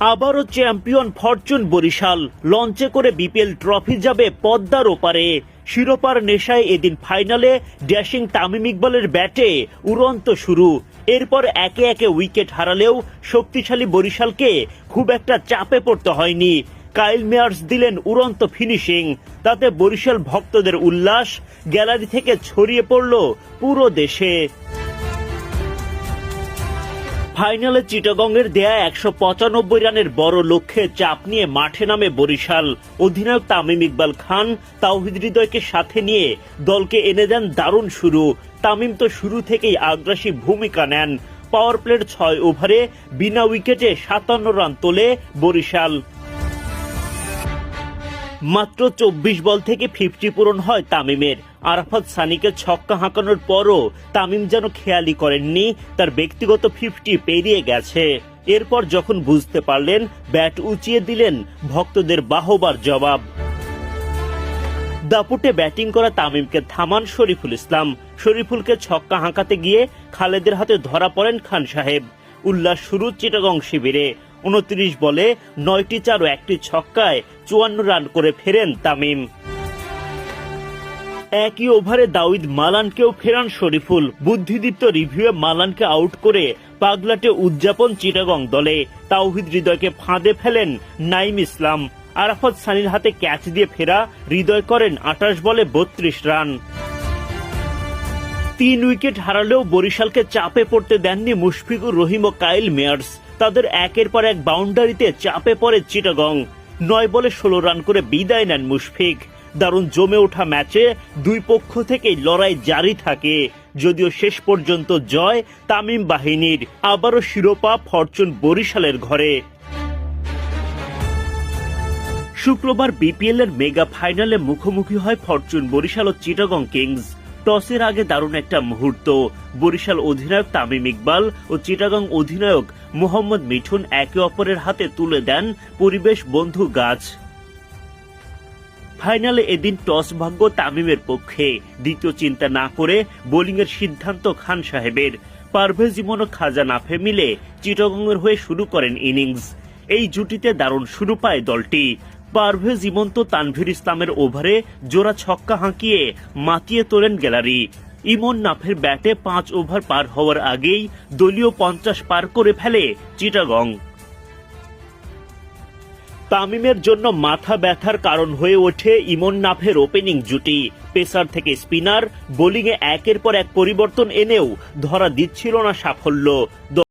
আবারও champion Fortune Barishal, লঞ্চে করে বিপিএল ট্রফি যাবে পদ্মার ওপারে। শিরোপার নেশায় এদিন ফাইনালে ড্যাশিং তামিম ইকবালের ব্যাটে উড়ন্ত শুরু। এরপর একে একে উইকেট হারালেও শক্তিশালী বরিশালকে খুব একটা চাপে পড়তে হয়নি। কাইল মেয়ার্স দিলেন উড়ন্ত ফিনিশিং, তাতে বরিশাল ভক্তদের উল্লাস গ্যালারি থেকে ছড়িয়ে পড়ল পুরো দেশে। ফাইনালে চিটাগংয়ের দেয়া ১৯৫ রানের বড় লক্ষ্যে চাপ নিয়ে মাঠে নামে বরিশাল। অধিনায়ক তামিম ইকবাল খান তাওহিদ হৃদয়কে সাথে নিয়ে দলকে এনে দেন দারুণ শুরু। তামিম তো শুরু থেকেই আগ্রাসী ভূমিকা নেন। পাওয়ার প্লের ৬ ওভারে বিনা উইকেটে ৫৭ রান তোলে বরিশাল। মাত্র ২৪ বল থেকে ৫০ পূরণ হয় তামিমের। আরাফাত সানিকে ছক্কা হাঁকানোর পরও তামিম যেন খেয়ালই করেননি তার ব্যক্তিগত ৫০ পেরিয়ে গেছে। এরপর যখন বুঝতে পারলেন, ব্যাট উঁচিয়ে দিলেন ভক্তদের বাহবার জবাব। দাপুটে ব্যাটিং করা তামিমকে থামান শরীফুল ইসলাম। শরীফুলকে ছক্কা হাঁকাতে গিয়ে খালেদের হাতে ধরা পড়েন খান সাহেব। উল্লাস শুরু চিটাগং শিবিরে। ২৯ বলে ৯টি ৪ ও ১টি ছক্কায় ৫৪ রান করে ফেরেন তামিম। একই ওভারে দাউদ মালানকেও ফেরান শরীফুল। বুদ্ধিদীপ্ত রিভিউয়ে মালানকে আউট করে পাগলাটে উদযাপন চিটাগং দলে। তাওহিদ হৃদয়কে ফাঁদে ফেলেন নাইম ইসলাম। আরাফাত সানির হাতে ক্যাচ দিয়ে ফেরা হৃদয় করেন ২৮ বলে ৩২ রান। ৩ উইকেট হারালেও বরিশালকে চাপে পড়তে দেননি মুশফিকুর রহিম ও কাইল মেয়ার্স। তাদের একের পর এক বাউন্ডারিতে চাপে পড়ে চিটাগং। ৯ বলে ১৬ রান করে বিদায় নেন মুশফিক। দারুণ জমে ওঠা ম্যাচে দুই পক্ষ থেকেই লড়াই জারি থাকে, যদিও শেষ পর্যন্ত জয় তামিম বাহিনীর। আবারও শিরোপা ফরচুন বরিশালের ঘরে। শুক্রবার বিপিএল এর মেগা ফাইনালে মুখোমুখি হয় ফরচুন বরিশাল ও চিটাগং কিংস। টসের আগে দারুণ একটা মুহূর্ত। বরিশাল অধিনায়ক তামিম ইকবাল ও চিটাগং অধিনায়ক মোহাম্মদ মিঠুন একে অপরের হাতে তুলে দেন পরিবেশ বন্ধু গাছ। ফাইনালে এদিন টস ভাগ্য তামিমের পক্ষে। দ্বিতীয় চিন্তা না করে বোলিংয়ের সিদ্ধান্ত খান সাহেবের। পারভেজ ইমন ও খাজা নাফে মিলে চিটাগংয়ের হয়ে শুরু করেন ইনিংস। এই জুটিতে দারুণ শুরু পায় দলটি। পারভেজ ইমন তো তানভীর ইসলামের ওভারে জোড়া ছক্কা হাঁকিয়ে মাতিয়ে তোলেন গ্যালারি। ইমন নাফের ব্যাটে ৫ ওভার পার হওয়ার আগেই দলীয় ৫০ পার করে ফেলে চিটাগং। তামিমের জন্য মাথা ব্যথার কারণ হয়ে ওঠে ইমন নাফের ওপেনিং জুটি। পেসার থেকে স্পিনার বোলিংয়ে একের পর এক পরিবর্তন এনেও ধরা দিচ্ছিল না সাফল্য।